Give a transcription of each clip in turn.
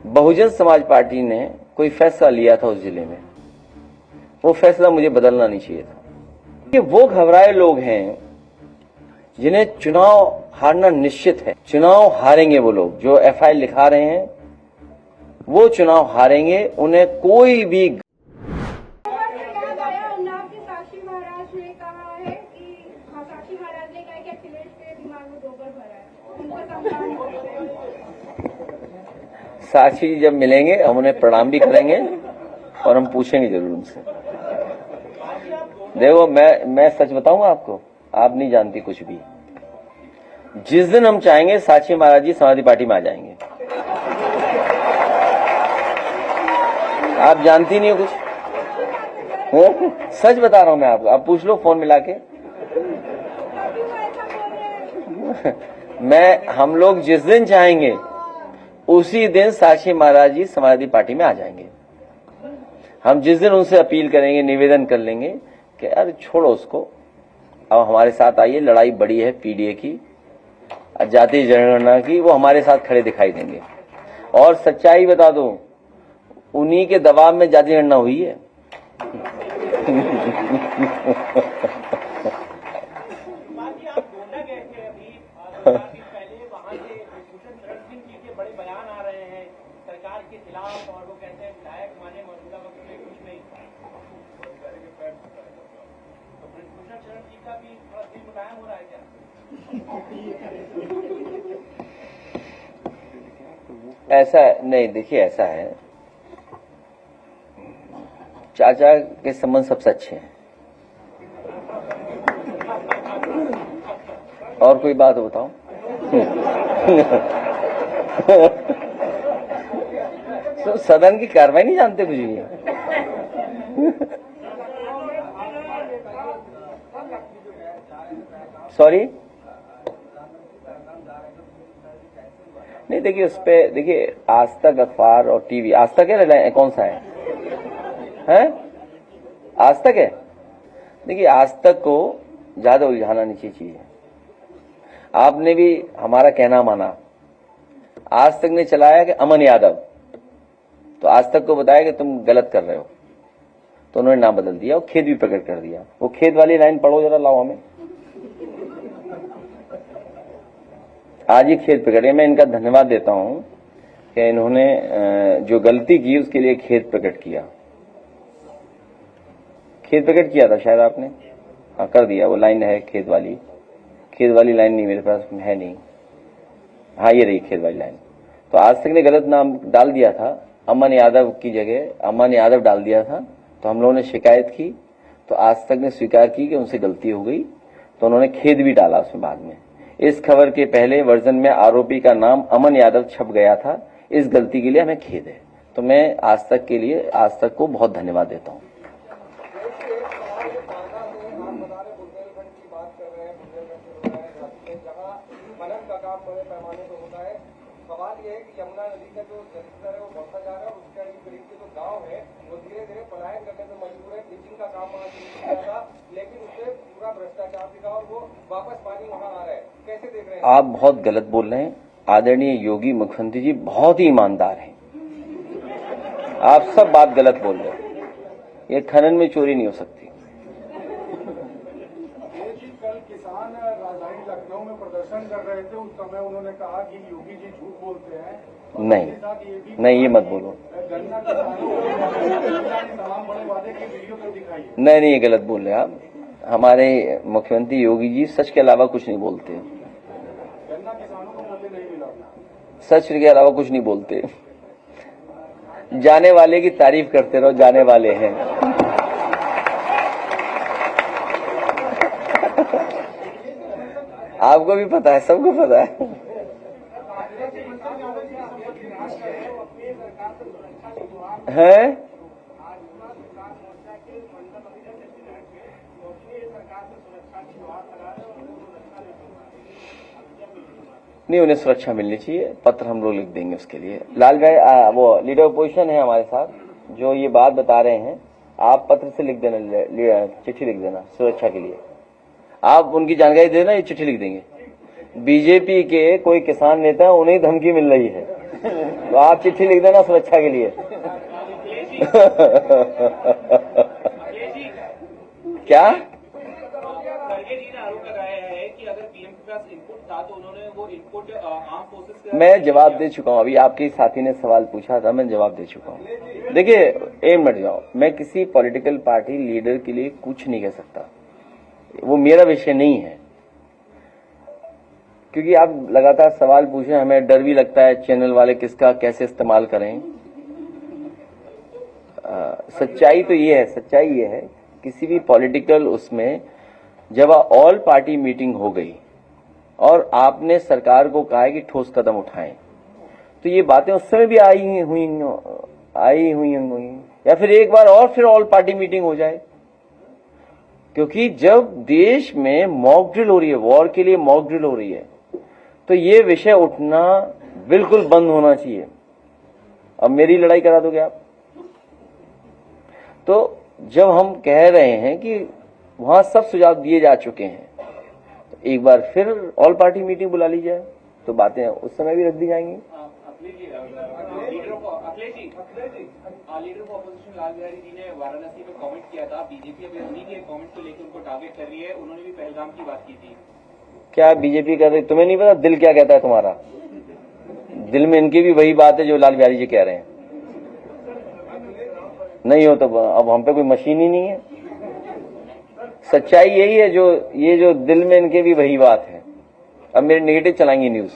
Bahujan Samaj party ने कोई फैसला लिया था उस जिले में, वो फैसला मुझे बदलना नहीं चाहिए था। कि वो घबराए लोग हैं जिन्हें चुनाव हारना निश्चित है। चुनाव हारेंगे वो लोग जो एफआईआर लिखा रहे हैं, वो चुनाव हारेंगे। उन्हें कोई भी साक्षी जी जब मिलेंगे हम उन्हें प्रणाम भी करेंगे और हम पूछेंगे जरूर उनसे। देखो मैं सच बताऊंगा आपको, आप नहीं जानती कुछ भी। जिस दिन हम चाहेंगे साक्षी महाराज जी समाजवादी पार्टी में आ जाएंगे। आप जानती नहीं हो कुछ। सच बता रहा हूं मैं आपको, आप पूछ लो फोन मिला के। हम लोग जिस दिन चाहेंगे उसी दिन साक्षी महाराज जी समाजवादी पार्टी में आ जाएंगे। हम जिस दिन उनसे अपील करेंगे, निवेदन कर लेंगे कि अरे छोड़ो उसको, अब हमारे साथ आइए, लड़ाई बड़ी है पीडीए की, जातीय जनगणना की, वो हमारे साथ खड़े दिखाई देंगे। और सच्चाई बता दो, उन्हीं के दबाव में जातीय जनगणना हुई है। और वो कहते हैं विधायक माने मौजूदा वक्त में कुछ नहीं था, तो भूषण शरण जी का भी थोड़ा दिल मुलायम हो रहा है क्या? ऐसा नहीं, देखिए ऐसा है, चाचा के संबंध सबसे अच्छे हैं। और कोई बात बताओ। तो सदन की कार्रवाई नहीं जानते कुछ भी। सॉरी नहीं, देखिए उस पे देखिए आज तक अखबार और टीवी, आज तक है, कौन सा है? आज तक है। देखिए आज तक को ज्यादा उलझाना नहीं चाहिए। आपने भी हमारा कहना माना। आज तक ने चलाया कि अमन यादव, तो आज तक को बताया कि तुम गलत कर रहे हो, तो उन्होंने नाम बदल दिया और खेद भी प्रकट कर दिया। वो खेद वाली लाइन पढ़ो जरा, लाओ हमें। आज ही खेद प्रकट है। मैं इनका धन्यवाद देता हूं कि इन्होंने जो गलती की उसके लिए खेद प्रकट किया। खेद प्रकट किया था शायद आपने, हाँ कर दिया। वो लाइन है खेद वाली लाइन नहीं मेरे पास है, नहीं। हाँ ये रही खेद वाली लाइन। तो आज तक ने गलत नाम डाल दिया था, अमन यादव की जगह अमन यादव डाल दिया था। तो हम लोगों ने शिकायत की, तो आज तक ने स्वीकार की कि उनसे गलती हो गई, तो उन्होंने खेद भी डाला उसमें बाद में। इस खबर के पहले वर्जन में आरोपी का नाम अमन यादव छप गया था। इस गलती के लिए हमें खेद है। तो मैं आज तक को बहुत धन्यवाद देता हूं। सवाल ये है कि यमुना नदी का जो जलस्तर है वो बढ़ता जा रहा है और उसके करीब के जो गांव है वो धीरे धीरे पलायन करने में मजबूर है। ब्लीचिंग का काम वहाँ शुरू किया था, लेकिन उससे पूरा भ्रष्टाचार दिखा और वो वापस पानी वहाँ आ रहा है। कैसे देख रहे हैं आप? बहुत गलत बोल रहे हैं। आदरणीय योगी मुख्यमंत्री जी बहुत ही ईमानदार हैं। आप सब बात गलत बोल रहे हैं। ये खनन में चोरी नहीं हो सकती। कल किसान राजधानी लखनऊ में प्रदर्शन कर रहे थे, उस समय उन्होंने कहा कि योगी जी झूठ बोलते हैं। नहीं ये मत बोलो। गन्ना किसानों तमाम बड़े वादे की वीडियो पर दिखाई। नहीं ये गलत बोल रहे हैं आप। हमारे मुख्यमंत्री योगी जी सच के अलावा कुछ नहीं बोलते। गन्ना किसानों को मूल्य नहीं मिला, सच के अलावा कुछ नहीं बोलते। जाने वाले की तारीफ करते रहो, जाने वाले हैं। आपको भी पता है, सबको पता है। हैं? नहीं, उन्हें सुरक्षा मिलनी चाहिए। पत्र हम लोग लिख देंगे उसके लिए। लाल भाई वो लीडर अपोजिशन है हमारे साथ, जो ये बात बता रहे हैं, आप पत्र से लिख देना, चिट्ठी लिख देना सुरक्षा के लिए। आप उनकी जानकारी देना, ये चिट्ठी लिख देंगे। बीजेपी के कोई किसान नेता, उन्हें धमकी मिल रही है। तो आप चिट्ठी लिख देना सुरक्षा के लिए। क्या खड़गे जी ने आरोप लगाया है कि अगर पीएम के पास इनपुट था तो उन्होंने वो इनपुट आर्म फोर्सेस के मैं जवाब दे चुका हूं। अभी आपके साथी ने सवाल पूछा था, मैं जवाब दे चुका हूं। देखिए, एक मिनट जाओ, मैं किसी पॉलिटिकल पार्टी लीडर के लिए कुछ नहीं कह सकता, वो मेरा विषय नहीं है। क्योंकि आप लगातार सवाल पूछे, हमें डर भी लगता है चैनल वाले किसका कैसे इस्तेमाल करें। सच्चाई तो ये है, सच्चाई ये है, किसी भी पॉलिटिकल उसमें जब ऑल पार्टी मीटिंग हो गई और आपने सरकार को कहा है कि ठोस कदम उठाएं, तो ये बातें उस समय भी आई हुई या फिर एक बार और फिर ऑल पार्टी मीटिंग हो जाए। क्योंकि जब देश में मॉक ड्रिल हो रही है, वॉर के लिए मॉक ड्रिल हो रही है, तो ये विषय उठना बिल्कुल बंद होना चाहिए। अब मेरी लड़ाई करा दोगे आप? तो जब हम कह रहे हैं कि वहां सब सुझाव दिए जा चुके हैं, तो एक बार फिर ऑल पार्टी मीटिंग बुला ली जाए, तो बातें उस समय भी रख दी जाएंगी। Leader of opposition Lal Bihari ji ने वाराणसी में कमेंट किया था, बीजेपी अभी उन्हीं के कमेंट को लेकर उनको टारगेट कर रही है। उन्होंने भी पहलगाम की बात की थी। क्या बीजेपी कर रही? तुम्हें नहीं पता दिल क्या कहता है तुम्हारा? दिल में इनकी भी वही बात है जो लाल बिहारी जी कह रहे हैं। नहीं हो तो अब हम पे कोई मशीन ही नहीं है। सच्चाई यही है, ये जो दिल में इनके भी वही बात है। अब मेरे नेगेटिव चलाएंगी न्यूज।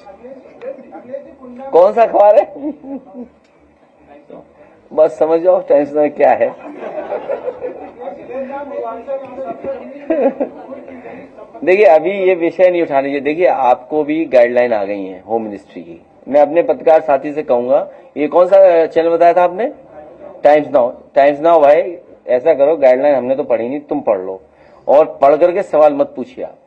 कौन सा अखबार है? बस समझ जाओ टाइम्स में क्या है। देखिए, अभी ये विषय नहीं उठाने चाहिए। देखिए, आपको भी गाइडलाइन आ गई है होम मिनिस्ट्री की। मैं अपने पत्रकार साथी से कहूंगा, ये कौन सा चैनल बताया था आपने? टाइम्स नाउ भाई, ऐसा करो, गाइडलाइन हमने तो पढ़ी नहीं, तुम पढ़ लो और पढ़ करके सवाल मत पूछिए आप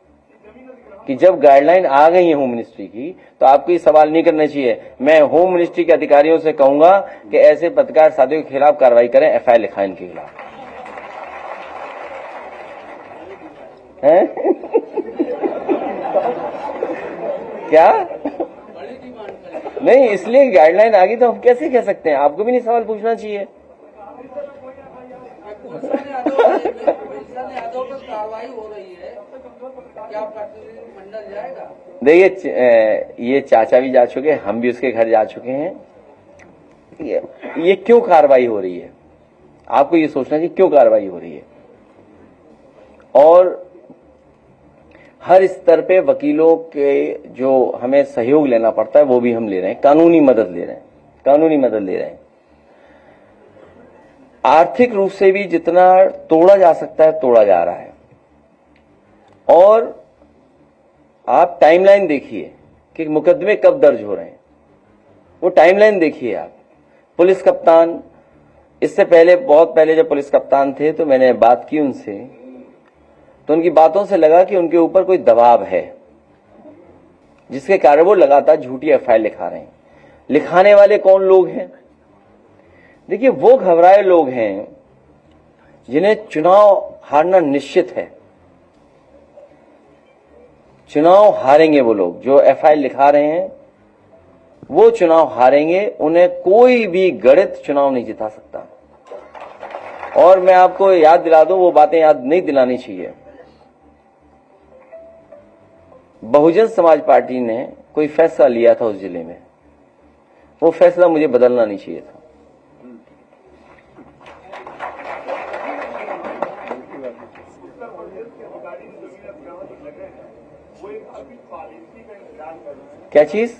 कि जब गाइडलाइन आ गई है होम मिनिस्ट्री की तो आपको ये सवाल नहीं करना चाहिए। मैं होम मिनिस्ट्री के अधिकारियों से कहूंगा कि ऐसे पत्रकार साथियों के खिलाफ कार्रवाई करें, एफआईआर लिखाएं इनके खिलाफ। क्या नहीं, इसलिए गाइडलाइन आ गई तो हम कैसे कह सकते हैं? आपको भी नहीं सवाल पूछना चाहिए। कार्रवाई हो रही है, क्या प्रतिनिधिमंडल जाएगा? देखिए, ये चाचा भी जा चुके हैं, हम भी उसके घर जा चुके हैं। ये क्यों कार्रवाई हो रही है? आपको ये सोचना चाहिए क्यों कार्रवाई हो रही है। और हर स्तर पे वकीलों के जो हमें सहयोग लेना पड़ता है वो भी हम ले रहे हैं, कानूनी मदद ले रहे हैं। आर्थिक रूप से भी जितना तोड़ा जा सकता है तोड़ा जा रहा है। और आप टाइमलाइन देखिए कि मुकदमे कब दर्ज हो रहे हैं, वो टाइमलाइन देखिए आप। पुलिस कप्तान, इससे पहले, बहुत पहले जब पुलिस कप्तान थे तो मैंने बात की उनसे, तो उनकी बातों से लगा कि उनके ऊपर कोई दबाव है जिसके कारण वो लगातार झूठी एफआईआर लिखा रहे हैं। लिखाने वाले कौन लोग हैं? देखिए, वो घबराए लोग हैं जिन्हें चुनाव हारना निश्चित है। चुनाव हारेंगे वो लोग जो एफआईआर लिखा रहे हैं, वो चुनाव हारेंगे। उन्हें कोई भी गणित चुनाव नहीं जिता सकता। और मैं आपको याद दिला दूं, वो बातें याद नहीं दिलानी चाहिए। बहुजन समाज पार्टी ने कोई फैसला लिया था उस जिले में, वो फैसला मुझे बदलना नहीं चाहिए था। क्या चीज?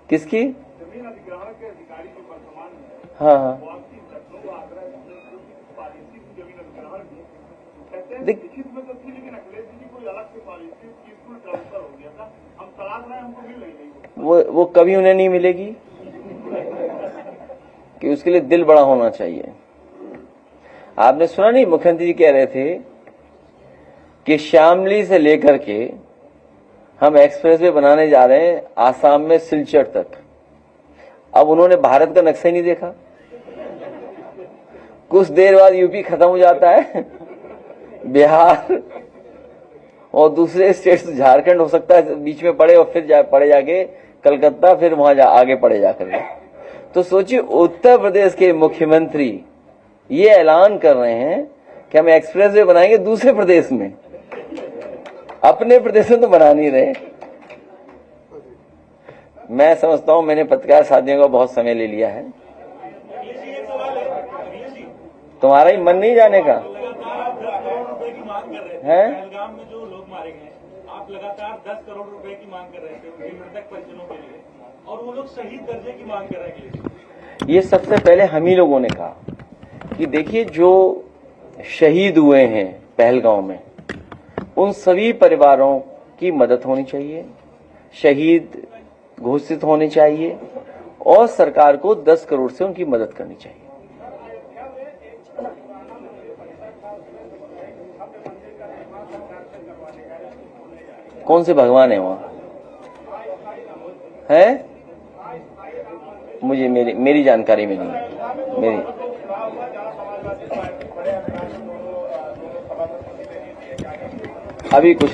किसकी? जमीन अधिग्रहण के अधिकारी जो वर्तमान में, हाँ हाँ, वो आपकी लखनऊ को आगरा पॉलिसी की जमीन अधिग्रहण की कहते हैं लिखित में तो थी, लेकिन अखिलेश जी की कोई अलग से पॉलिसी पीसफुल ट्रांसफर हो गया था। हम तलाश रहे हैं, हमको मिल रही नहीं। वो कभी उन्हें नहीं मिलेगी कि उसके लिए दिल बड़ा होना चाहिए। आपने सुना नहीं, मुख्यमंत्री जी कह रहे थे कि शामली से लेकर के हम एक्सप्रेसवे बनाने जा रहे हैं आसाम में सिलचर तक। अब उन्होंने भारत का नक्शा ही नहीं देखा। कुछ देर बाद यूपी खत्म हो जाता है, बिहार और दूसरे स्टेट्स, झारखंड हो सकता है बीच में पड़े, और फिर पड़े जाके कलकत्ता, फिर वहां आगे पड़े जाकर के। तो सोचिए उत्तर प्रदेश के मुख्यमंत्री ये ऐलान कर रहे हैं कि हम एक्सप्रेसवे बनाएंगे दूसरे प्रदेश में, अपने प्रदेश में तो बना नहीं रहे। मैं समझता हूं मैंने पत्रकार साथियों का बहुत समय ले लिया है। तुम्हारा ही मन नहीं जाने का है? पहलगाम में जो लोग मारे गए, आप लगातार 10 करोड़ रुपए की मांग कर रहे थे उनके मृतक परिजनों के लिए, और वो लोग शहीद दर्जे की मांग कर रहे हैं। ये सबसे पहले हम ही लोगों ने कहा कि देखिए जो शहीद हुए हैं पहलगांव में, उन सभी परिवारों की मदद होनी चाहिए, शहीद घोषित होने चाहिए और सरकार को 10 करोड़ से उनकी मदद करनी चाहिए। कौन से भगवान है वहां? है? मुझे मेरी जानकारी में नहीं, मेरी अभी कुछ नहीं।